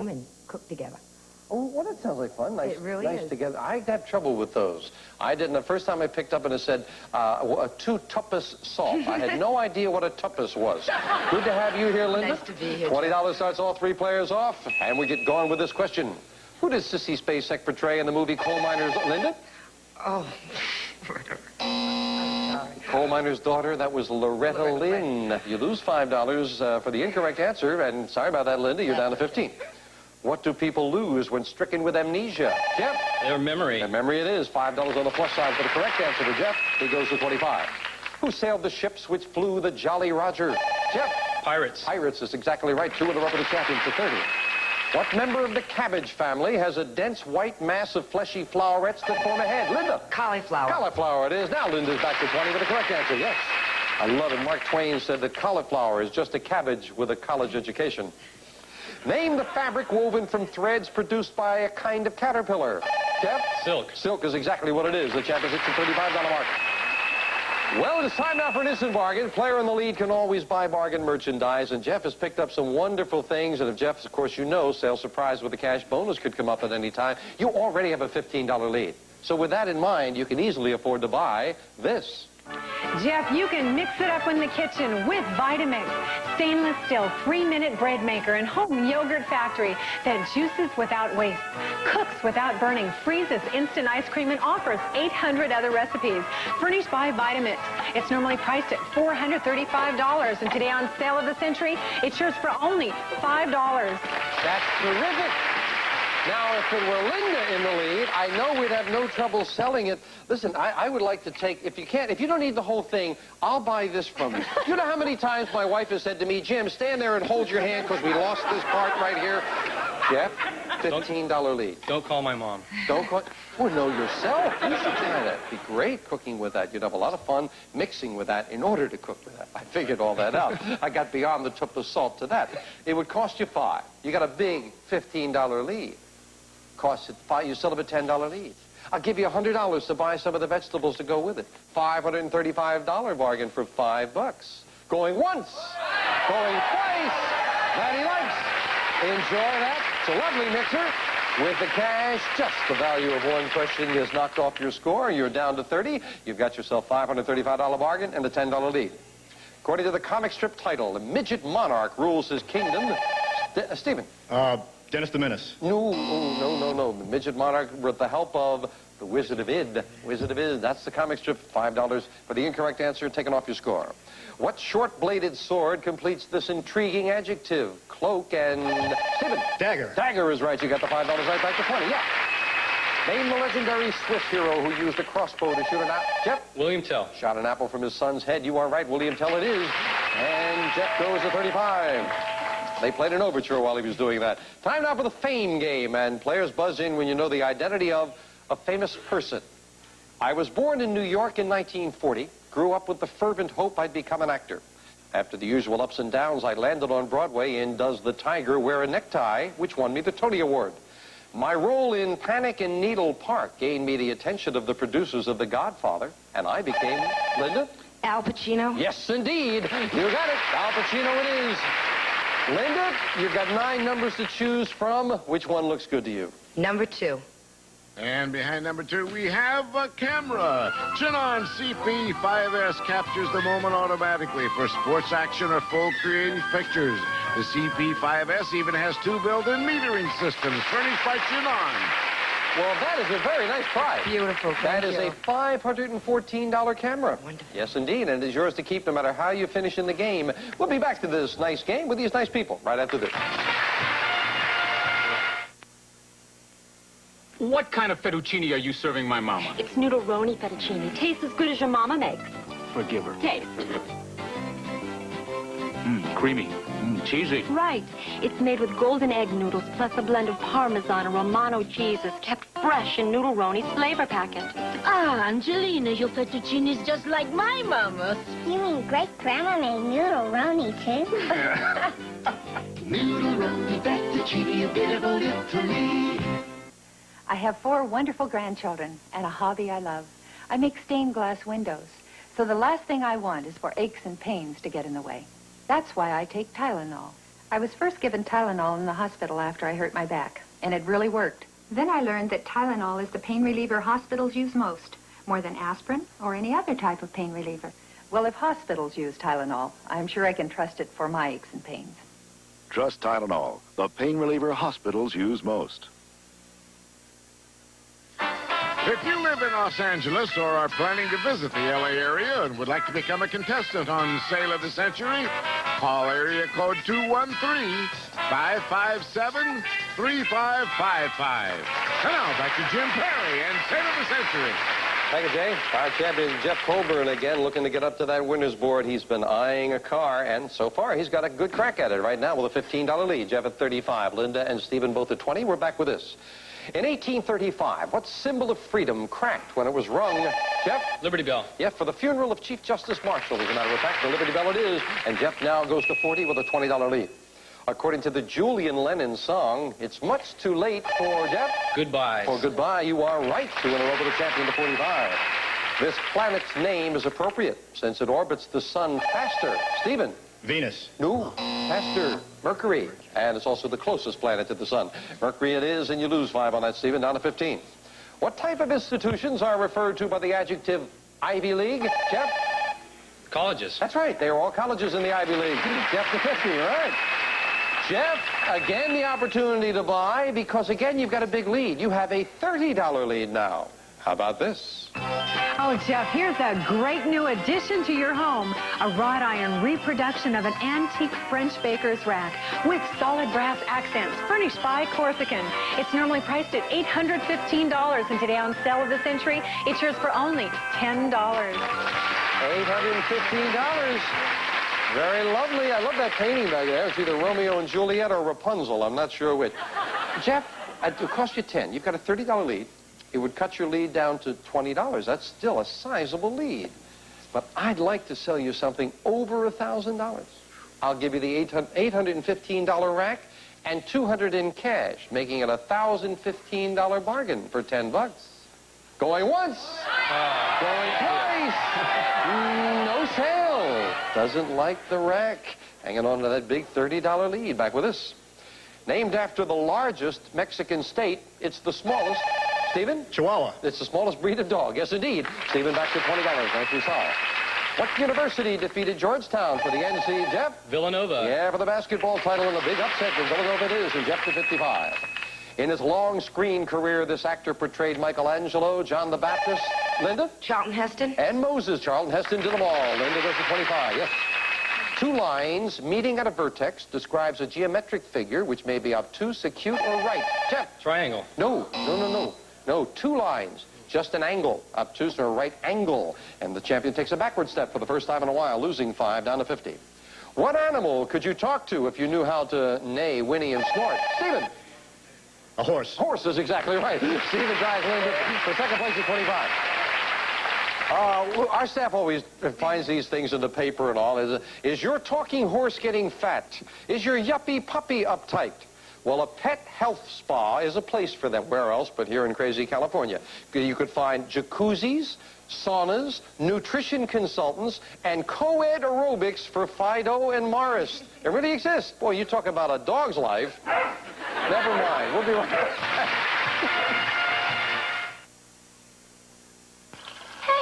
home and cook together. Oh, well, that sounds like fun. Nice, It really nice is. together. I had trouble with those. I didn't. The first time I picked up and it said, 2 tuppence salt. I had no idea what a tuppence was. Good to have you here, Linda. Nice to be here. $20 starts all 3 players off, and we get going with this question. Who did Sissy Spacek portray in the movie Coal Miner's... Linda? Oh. I'm sorry. Coal Miner's Daughter, that was Loretta Lynn. You lose $5 for the incorrect answer, and sorry about that, Linda, you're down to 15. What do people lose when stricken with amnesia? Jeff? Their memory. Their memory it is. $5 on the plus side for the correct answer to Jeff. He goes to 25. Who sailed the ships which flew the Jolly Roger? Jeff? Pirates. Pirates is exactly right. 2 in a row for the champions to 30. What member of the cabbage family has a dense white mass of fleshy flowerets that form a head? Linda? Cauliflower. Cauliflower it is. Now Linda's back to 20 for the correct answer. Yes. I love it. Mark Twain said that cauliflower is just a cabbage with a college education. Name the fabric woven from threads produced by a kind of caterpillar. Jeff? Silk. Silk is exactly what it is. The champ is at the $35 mark. Well, it is time now for an instant bargain. Player in the lead can always buy bargain merchandise, and Jeff has picked up some wonderful things. And if Jeff, of course, you know, sales surprise with a cash bonus could come up at any time. You already have a $15 lead. So with that in mind, you can easily afford to buy this. Jeff, you can mix it up in the kitchen with Vitamix, stainless steel 3-minute bread maker and home yogurt factory that juices without waste, cooks without burning, freezes instant ice cream, and offers 800 other recipes. Furnished by Vitamix. It's normally priced at $435, and today on Sale of the Century, it's yours for only $5. That's terrific. Now, if it were Linda in the lead, I know we'd have no trouble selling it. Listen, I would like to take, if you don't need the whole thing, I'll buy this from you. You know how many times my wife has said to me, Jim, stand there and hold your hand because we lost this part right here? Jeff, $15 lead. Don't call my mom. Don't call, oh, know yourself. You should try that. It'd be great cooking with that. You'd have a lot of fun mixing with that in order to cook with that. I figured all that out. I got beyond the tip of salt to that. It would cost you $5. You got a big $15 lead. Costs it $5, you still have a $10 lead. I'll give you $100 to buy some of the vegetables to go with it. $535 bargain for $5. Going once, going twice. That he likes. Enjoy that. It's a lovely mixer. With the cash, just the value of one question has knocked off your score. You're down to 30. You've got yourself $535 bargain and a $10 lead. According to the comic strip title, the midget monarch rules his kingdom. Stephen. Dennis the Menace. No. The midget monarch with the help of the Wizard of Id. Wizard of Id, that's the comic strip. $5 for the incorrect answer, taken off your score. What short-bladed sword completes this intriguing adjective? Cloak and... Stephen. Dagger. Dagger is right. You got the $5 right back to 20. Yeah. Name the legendary Swiss hero who used a crossbow to shoot an apple. Jeff? William Tell. Shot an apple from his son's head. You are right. William Tell it is. And Jeff goes to 35. They played an overture while he was doing that. Time now for the fame game, and players buzz in when you know the identity of a famous person. I was born in New York in 1940, grew up with the fervent hope I'd become an actor. After the usual ups and downs, I landed on Broadway in Does the Tiger Wear a Necktie, which won me the Tony Award. My role in Panic in Needle Park gained me the attention of the producers of The Godfather, and I became, Linda? Al Pacino. Yes, indeed. You got it. Al Pacino it is. Linda, you've got 9 numbers to choose from. Which one looks good to you? Number 2. And behind number 2, we have a camera. Chinon CP5S captures the moment automatically for sports action or full creative pictures. The CP5S even has 2 built-in metering systems furnished by Chinon. Well, that is a very nice prize. Beautiful. That is a $514 camera. Wonderful. Yes, indeed, and it is yours to keep no matter how you finish in the game. We'll be back to this nice game with these nice people right after this. What kind of fettuccine are you serving my mama? It's noodle-roni fettuccine. Tastes as good as your mama makes. Forgive her. Taste. Creamy. Cheesy. Right. It's made with golden egg noodles plus a blend of Parmesan and Romano cheeses kept fresh in Noodle-Roni's flavor packet. Ah, Angelina, your fettuccine is just like my mama's. You mean great-grandma made noodle-roni, too? Noodle-roni fettuccine, a bit of Italy. I have 4 wonderful grandchildren and a hobby I love. I make stained glass windows. So the last thing I want is for aches and pains to get in the way. That's why I take Tylenol. I was first given Tylenol in the hospital after I hurt my back, and it really worked. Then I learned that Tylenol is the pain reliever hospitals use most, more than aspirin or any other type of pain reliever. Well, if hospitals use Tylenol, I'm sure I can trust it for my aches and pains. Trust Tylenol, the pain reliever hospitals use most. If you live in Los Angeles or are planning to visit the LA area and would like to become a contestant on Sale of the Century, call area code 213-557-3555. And now back to Jim Perry and Sale of the Century. Thank you, Jay. Our champion, Jeff Colburn, again, looking to get up to that winner's board. He's been eyeing a car, and so far, he's got a good crack at it right now with a $15 lead. Jeff at 35, Linda and Stephen both at 20. We're back with this. In 1835, what symbol of freedom cracked when it was rung? Jeff? Liberty Bell. Yeah, for the funeral of Chief Justice Marshall, as a matter of fact. The Liberty Bell it is, and Jeff now goes to 40 with a $20 lead. According to the Julian Lennon song, it's much too late for Jeff. Goodbye. For goodbye, you are right to win a over the champion to 45. This planet's name is appropriate since it orbits the sun faster. Stephen? Venus. No, faster. Mercury. And it's also the closest planet to the sun. Mercury it is, and you lose 5 on that, Stephen, down to 15. What type of institutions are referred to by the adjective Ivy League? Jeff? Colleges. That's right. They are all colleges in the Ivy League. Jeff to 50, all right. Jeff, again the opportunity to buy because, again, you've got a big lead. You have a $30 lead now. How about this? Oh, Jeff, here's a great new addition to your home. A wrought iron reproduction of an antique French baker's rack with solid brass accents, furnished by Corsican. It's normally priced at $815, and today on Sale of the Century, it's yours for only $10. $815. Very lovely. I love that painting back there. It's either Romeo and Juliet or Rapunzel. I'm not sure which. Jeff, it would cost you $10. You've got a $30 lead. It would cut your lead down to $20. That's still a sizable lead. But I'd like to sell you something over $1,000. I'll give you the $815 rack and $200 in cash, making it a $1,015 bargain for $10. Going once. Going twice. No sale. Doesn't like the rack. Hanging on to that big $30 lead. Back with us. Named after the largest Mexican state, it's the smallest. Stephen? Chihuahua. It's the smallest breed of dog. Yes, indeed. Stephen, back to $20. Thank you, Saul. What university defeated Georgetown for the NC, Jeff? Villanova. Yeah, for the basketball title and a big upset in Villanova it is, and Jeff to 55. In his long screen career, this actor portrayed Michelangelo, John the Baptist. Linda? Charlton Heston. And Moses. Charlton Heston did them all. Linda goes to 25. Yes. 2 lines meeting at a vertex describes a geometric figure which may be obtuse, acute, or right. Jeff? Triangle. No. No, 2 lines. Just an angle. Obtuse or right angle. And the champion takes a backward step for the first time in a while, losing 5 down to 50. What animal could you talk to if you knew how to neigh, whinny, and snort? Stephen? A horse. Horse is exactly right. Stephen drives Linda for second place at 25. Our staff always finds these things in the paper and all. Is your talking horse getting fat? Is your yuppie puppy uptight? Well, a pet health spa is a place for them. Where else but here in crazy California? You could find jacuzzis, saunas, nutrition consultants, and co-ed aerobics for Fido and Morris. It really exists. Boy, you talk about a dog's life. Never mind. We'll be right back.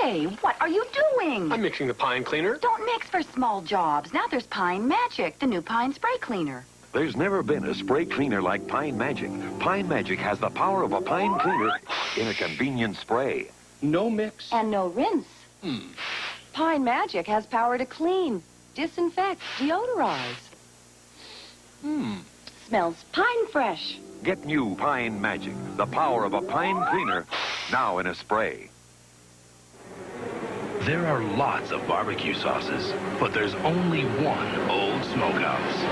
Hey, what are you doing? I'm mixing the pine cleaner. Don't mix for small jobs. Now there's Pine Magic, the new pine spray cleaner. There's never been a spray cleaner like Pine Magic. Pine Magic has the power of a pine cleaner in a convenient spray. No mix. And no rinse. Pine Magic has power to clean, disinfect, deodorize. Smells pine fresh. Get new Pine Magic, the power of a pine cleaner, now in a spray. There are lots of barbecue sauces, but there's only one Old Smokehouse.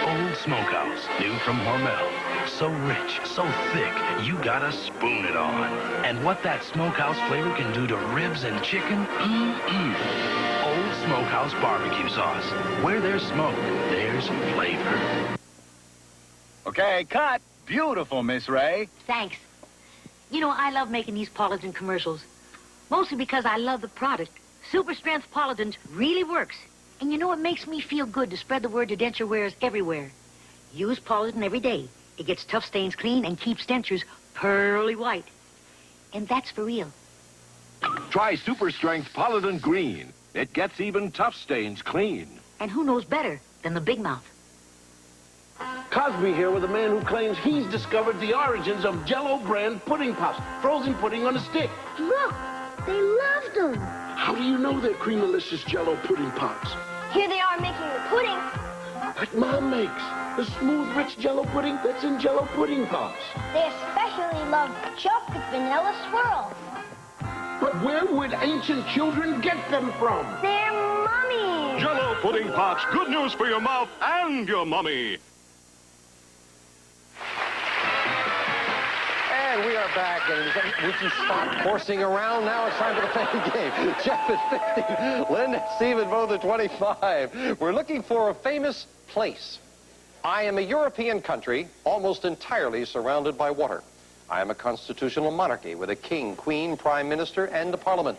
Old Smokehouse, new from Hormel. So rich, so thick, you gotta spoon it on. And what that smokehouse flavor can do to ribs and chicken, Old Smokehouse barbecue sauce. Where there's smoke, there's flavor. Okay, cut. Beautiful, Miss Ray. Thanks. You know, I love making these Politan commercials. Mostly because I love the product. Super Strength Polident really works. And you know, it makes me feel good to spread the word to denture wearers everywhere. Use Polident every day. It gets tough stains clean and keeps dentures pearly white. And that's for real. Try Super Strength Polident Green. It gets even tough stains clean. And who knows better than the Big Mouth? Cosby here with a man who claims he's discovered the origins of Jell-O brand pudding pops, frozen pudding on a stick. Look, they loved them. How do you know they're creamalicious Jell-O pudding pops? Here they are making the pudding. That Mom makes. The smooth, rich Jell-O pudding that's in Jell-O pudding pops. They especially love chocolate vanilla swirl. But where would ancient children get them from? Their mummies. Jell-O pudding pops. Good news for your mouth and your mummy. And we are back. And would you stop horsing around? Now it's time for the fame game. Jeff at 50, Lynn and Stephen both at 25. We're looking for a famous place. I am a European country almost entirely surrounded by water. I am a constitutional monarchy with a king, queen, prime minister, and a parliament.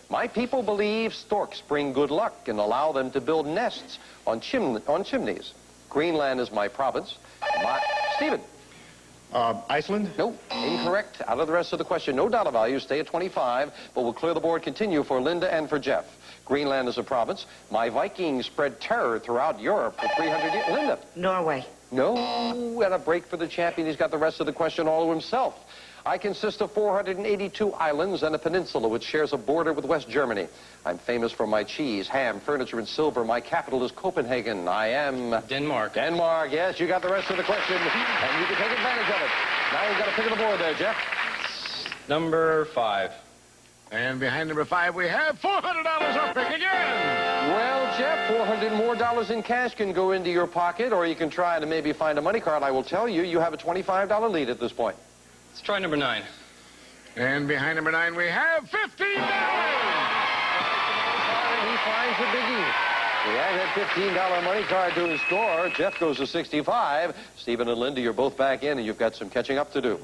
My people believe storks bring good luck and allow them to build nests on chimneys. Greenland is my province. Stephen. Iceland? No, incorrect. Out of the rest of the question. No dollar value. Stay at 25, but we'll clear the board. Continue for Linda and for Jeff. Greenland is a province. My Vikings spread terror throughout Europe for 300 years. Linda. Norway. No, and a break for the champion. He's got the rest of the question all to himself. I consist of 482 islands and a peninsula which shares a border with West Germany. I'm famous for my cheese, ham, furniture, and silver. My capital is Copenhagen. I am... Denmark. Denmark, yes. You got the rest of the question, and you can take advantage of it. Now you've got to pick of the board there, Jeff. Number 5. And behind number 5, we have $400 up pick again. Well, Jeff, $400 more in cash can go into your pocket, or you can try to maybe find a money card. I will tell you, you have a $25 lead at this point. Let's try number 9. And behind number 9, we have $15. And he finds the biggie. He has that $15 money card to his score. Jeff goes to 65. Stephen and Linda, you're both back in, and you've got some catching up to do.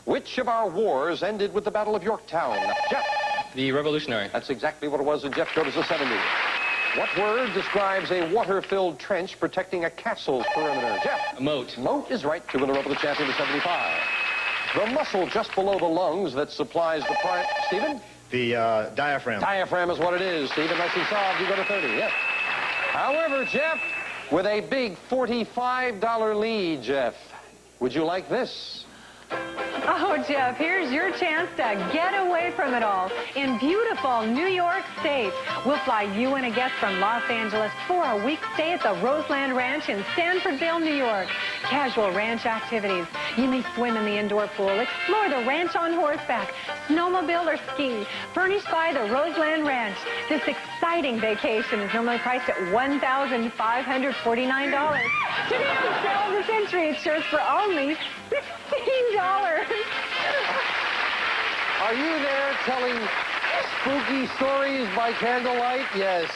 Which of our wars ended with the Battle of Yorktown? Jeff. The Revolutionary. That's exactly what it was, and Jeff goes to 70. What word describes a water-filled trench protecting a castle's perimeter? Jeff. A moat. Moat is right. 2 in a row for the champion to 75. The muscle just below the lungs that supplies the prime... Stephen? The diaphragm. Diaphragm is what it is. Stephen, nicely solved. You go to 30. Yes. However, Jeff, with a big $45 lead, Jeff, would you like this? Oh, Jeff, here's your chance to get away from it all. In beautiful New York State, we'll fly you and a guest from Los Angeles for a week stay at the Roseland Ranch in Stanfordville, New York. Casual ranch activities. You may swim in the indoor pool, explore the ranch on horseback, snowmobile or ski, furnished by the Roseland Ranch. This exciting vacation is normally priced at $1,549. Today on the sale of the century, it's yours for only $16. Are you there telling spooky stories by candlelight? Yes,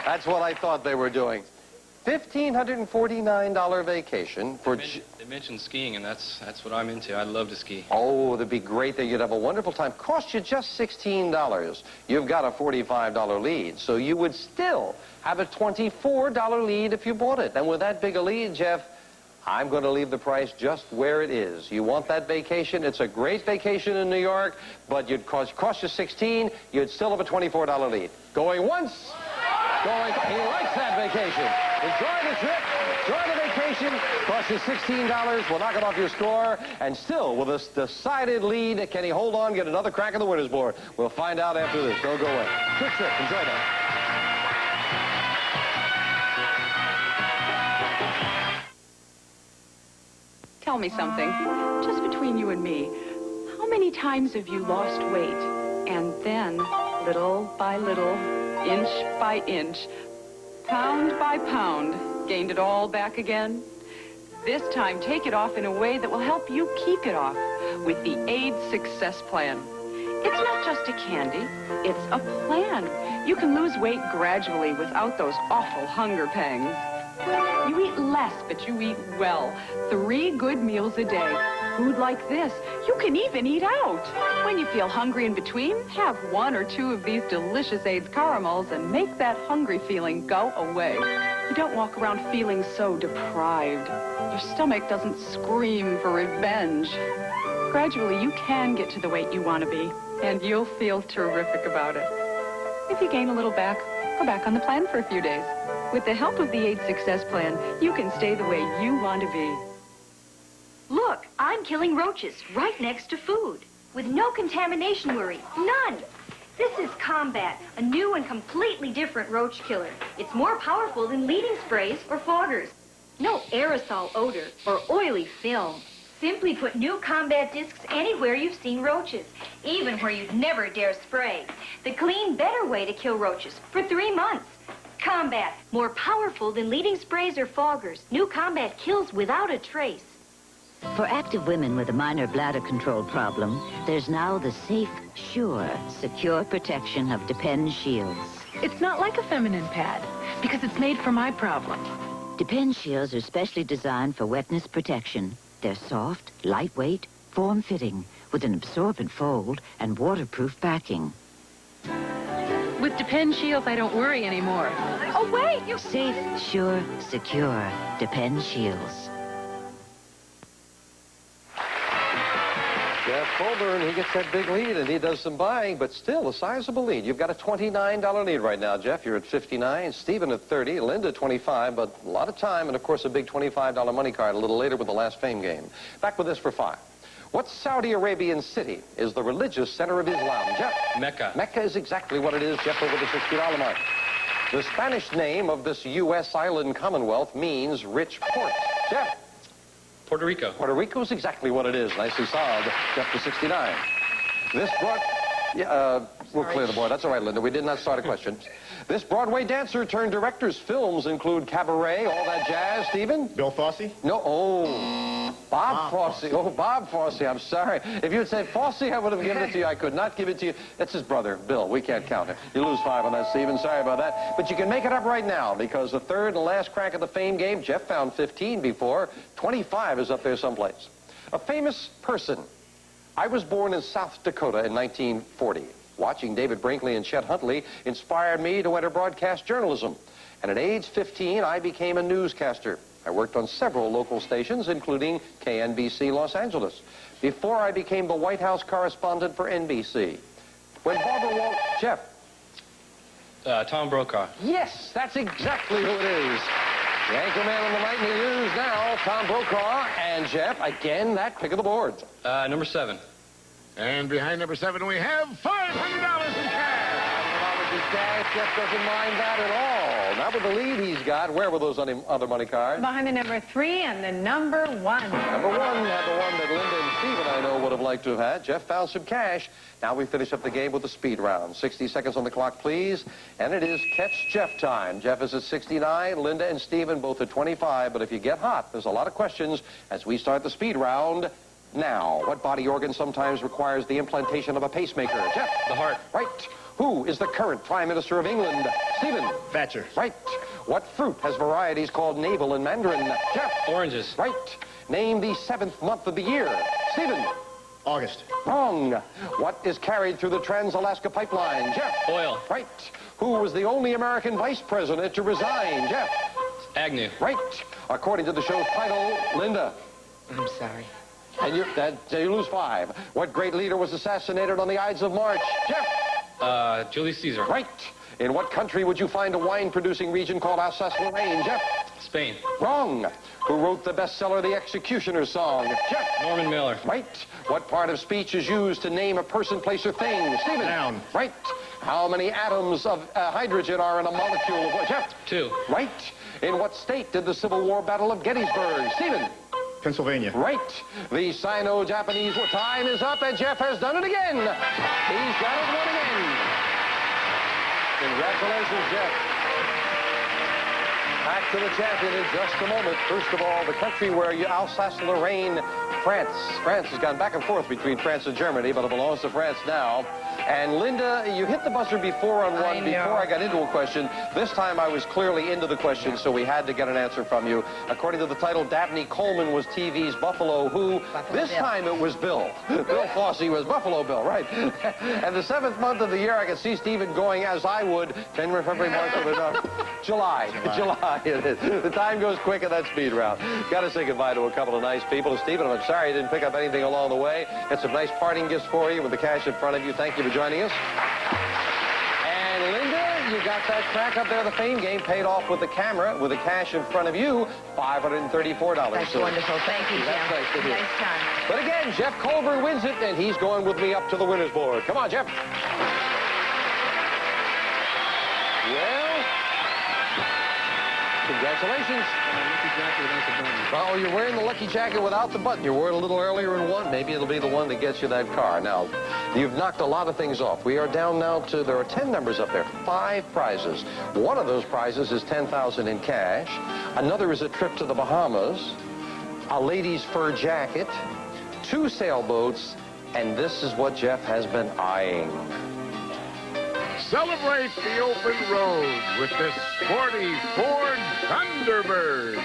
that's what I thought they were doing. $1,549 vacation for... They mentioned skiing, and that's what I'm into. I'd love to ski. Oh, that'd be great there. You'd have a wonderful time. Cost you just $16. You've got a $45 lead, so you would still have a $24 lead if you bought it. And with that big a lead, Jeff, I'm going to leave the price just where it is. You want that vacation? It's a great vacation in New York, but you'd cost you $16. You'd still have a $24 lead. Going once, going... He likes that vacation. Enjoy the trip. Enjoy the vacation. Cost you $16. We'll knock it off your score. And still, with a decided lead, can he hold on, get another crack at the winner's board? We'll find out after this. Don't go away. Good trip. Enjoy that. Tell me something, just between you and me. How many times have you lost weight and then, little by little, inch by inch, pound by pound, gained it all back again? This time, take it off in a way that will help you keep it off with the AIDS Success Plan. It's not just a candy, it's a plan. You can lose weight gradually without those awful hunger pangs. You eat less, but you eat well. 3 good meals a day. Food like this, you can even eat out. When you feel hungry in between, have 1 or 2 of these delicious AIDS caramels and make that hungry feeling go away. You don't walk around feeling so deprived. Your stomach doesn't scream for revenge. Gradually, you can get to the weight you want to be, and you'll feel terrific about it. If you gain a little back, go back on the plan for a few days. With the help of the AIDS Success Plan, you can stay the way you want to be. Look, I'm killing roaches right next to food with no contamination worry. None. This is Combat, a new and completely different roach killer. It's more powerful than leading sprays or foggers. No aerosol odor or oily film. Simply put new Combat discs anywhere you've seen roaches, even where you'd never dare spray. The clean, better way to kill roaches for 3 months. Combat, more powerful than leading sprays or foggers. New Combat kills without a trace. For active women with a minor bladder control problem, there's now the safe, sure, secure protection of Depend Shields. It's not like a feminine pad, because it's made for my problem. Depend Shields are specially designed for wetness protection. They're soft, lightweight, form-fitting, with an absorbent fold and waterproof backing. With Depend Shields, I don't worry anymore. Oh, wait! You... Safe, sure, secure. Depend Shields. Jeff Colburn, he gets that big lead, and he does some buying, but still a sizable lead. You've got a $29 lead right now, Jeff. You're at 59, Stephen at 30, Linda 25, but a lot of time, and of course a big $25 money card a little later with the last fame game. Back with this for 5. What Saudi Arabian city is the religious center of Islam? Jeff? Mecca. Mecca is exactly what it is, Jeff, over the $60 mark. The Spanish name of this U.S. island commonwealth means rich port. Jeff? Puerto Rico. Puerto Rico is exactly what it is. Nicely solved. Jeff to 69. This brought... we'll clear the board. That's all right, Linda. We did not start a question. This Broadway dancer turned director's films include Cabaret, all that jazz. Stephen? Bill Fosse? No. Oh, Bob Fosse. Oh, Bob Fosse. I'm sorry. If you had said Fosse, I would have given it to you. I could not give it to you. That's his brother, Bill. We can't count it. You lose 5 on that, Stephen. Sorry about that. But you can make it up right now because the third and last crack of the fame game, Jeff found 15 before. 25 is up there someplace. A famous person. I was born in South Dakota in 1940. Watching David Brinkley and Chet Huntley inspired me to enter broadcast journalism. And at age 15, I became a newscaster. I worked on several local stations, including KNBC Los Angeles, before I became the White House correspondent for NBC. When Barbara Walters... Jeff? Tom Brokaw. Yes, that's exactly who it is. The anchorman on the nightly news now, Tom Brokaw. And Jeff, again, that pick of the board. Number 7. And behind number 7, we have $500 in cash. $500 in cash. Jeff doesn't mind that at all. Now with the lead he's got, where were those other money cards? Behind the number 3 and the number 1. Number 1 had the one that Linda and Stephen, I know, would have liked to have had. Jeff found some cash. Now we finish up the game with the speed round. 60 seconds on the clock, please. And it is Catch Jeff time. Jeff is at 69, Linda and Stephen both at 25. But if you get hot, there's a lot of questions as we start the speed round. Now, what body organ sometimes requires the implantation of a pacemaker? Jeff? The heart. Right. Who is the current Prime Minister of England? Stephen? Thatcher. Right. What fruit has varieties called navel in Mandarin? Jeff? Oranges. Right. Name the 7th month of the year. Stephen? August. Wrong. What is carried through the Trans-Alaska Pipeline? Jeff? Oil. Right. Who was the only American vice president to resign? Jeff? Agnew. Right. According to the show's title, Linda? I'm sorry. And you lose 5. What great leader was assassinated on the Ides of March? Jeff? Julius Caesar. Right. In what country would you find a wine-producing region called Alsace-Lorraine? Jeff? Spain. Wrong. Who wrote the bestseller, The Executioner's Song? Jeff? Norman Mailer. Right. What part of speech is used to name a person, place, or thing? Stephen? Noun. Right. How many atoms of hydrogen are in a molecule of what? Jeff? 2. Right. In what state did the Civil War Battle of Gettysburg? Stephen? Pennsylvania. Right. The Sino-Japanese war time is up, and Jeff has done it again. He's got it one again. Congratulations, Jeff. Back to the champion in just a moment. First of all, the country where Alsace-Lorraine, France. France has gone back and forth between France and Germany, but it belongs to France now. And Linda, you hit the buzzer before on one before I got into a question. This time I was clearly into the question, so we had to get an answer from you. According to the title, Dabney Coleman was TV's Buffalo Who. This time it was Bill. Bill Fosse was Buffalo Bill, right? And the 7th month of the year, I could see Stephen going as I would. January, February, March, July. It is. The time goes quick in that speed round. Got to say goodbye to a couple of nice people. Stephen, I'm sorry you didn't pick up anything along the way. Got some nice parting gifts for you with the cash in front of you. Thank you for joining us. And Linda, you got that crack up there, the fame game, paid off with the camera, with the cash in front of you, $534. That's wonderful. Thank you, Jim. That's nice to hear. Nice time. But again, Jeff Colburn wins it, and he's going with me up to the winner's board. Come on, Jeff. Well, congratulations. Oh, you're wearing the lucky jacket without the button. You wore it a little earlier in one. Maybe it'll be the one that gets you that car. Now, you've knocked a lot of things off. We are down now to, there are 10 numbers up there, 5 prizes. One of those prizes is $10,000 in cash. Another is a trip to the Bahamas, a lady's fur jacket, 2 sailboats, and this is what Jeff has been eyeing. Celebrate the open road with this sporty Ford Thunderbird.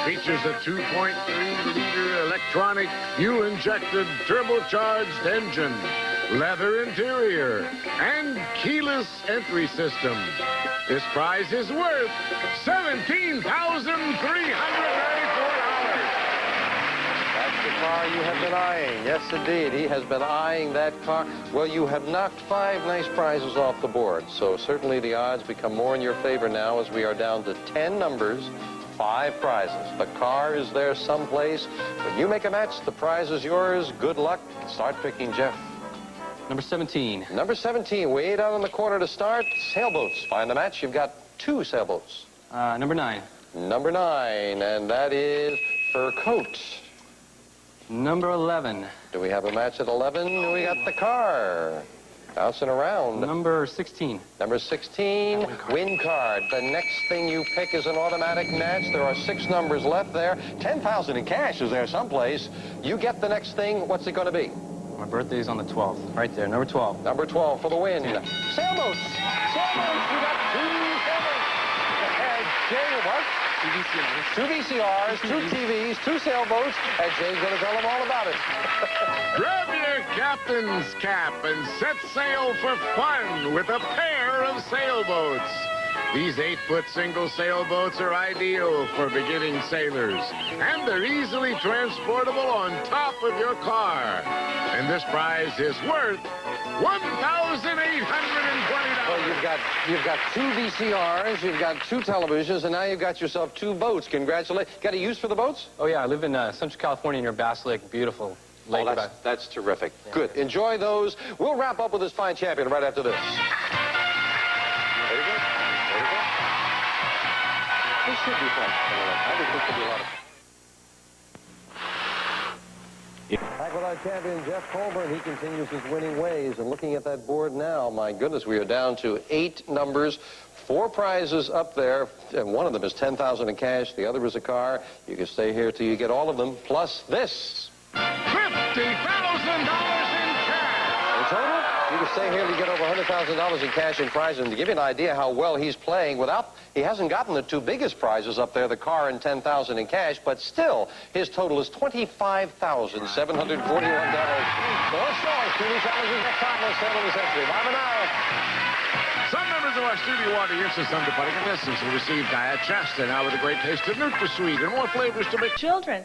Features a 2.3-liter electronic fuel-injected turbocharged engine, leather interior, and keyless entry system. This prize is worth $17,394. The car you have been eyeing. Yes, indeed. He has been eyeing that car. Well, you have knocked 5 nice prizes off the board, so certainly the odds become more in your favor now as we are down to 10 numbers, 5 prizes. The car is there someplace. When you make a match, the prize is yours. Good luck. Start picking, Jeff. Number 17. Number 17, way down in the corner to start. Sailboats. Find the match. You've got 2 sailboats. Number 9. Number 9, and that is fur coat. Number 11. Do we have a match at 11? We got the car. Bouncing around. Number 16. Number 16, win card. The next thing you pick is an automatic match. There are 6 numbers left there. $10,000 in cash is there someplace. You get the next thing. What's it going to be? My birthday's on the 12th. Right there, number 12. Number 12 for the win. Sailboats. Sailboats. You got 2 sailboats. Jay, what? 2 VCRs, 2 TVs, 2 sailboats, and Jay's going to tell them all about it. Grab your captain's cap and set sail for fun with a pair of sailboats. These 8-foot single sailboats are ideal for beginning sailors, and they're easily transportable on top of your car. And this prize is worth $1,820. Well, you've got 2 VCRs, you've got 2 televisions, and now you've got yourself 2 boats. Congratulations. Got a use for the boats? Oh, yeah, I live in Central California near Bass Lake. Beautiful lake. Oh, that's terrific. Yeah. Good. Enjoy those. We'll wrap up with this fine champion right after this. There you go. There you go. This should be fun. I think this could be a lot of fun. Back with our champion, Jeff Colburn. He continues his winning ways. And looking at that board now, my goodness, we are down to 8 numbers, 4 prizes up there. And one of them is $10,000 in cash. The other is a car. You can stay here till you get all of them, plus this. $50,000 in cash. In total, you can stay here to get over $100,000 in cash and prizes. And to give you an idea how well he's playing, he hasn't gotten the 2 biggest prizes up there, the car and $10,000 in cash, but still, his total is $25,741. So strong, TV television, the topless sale of the century. Bye for now. Some members of our studio audience and some departing contestants will receive Diet Shasta now with a great taste of NutraSweet and more flavors to make children.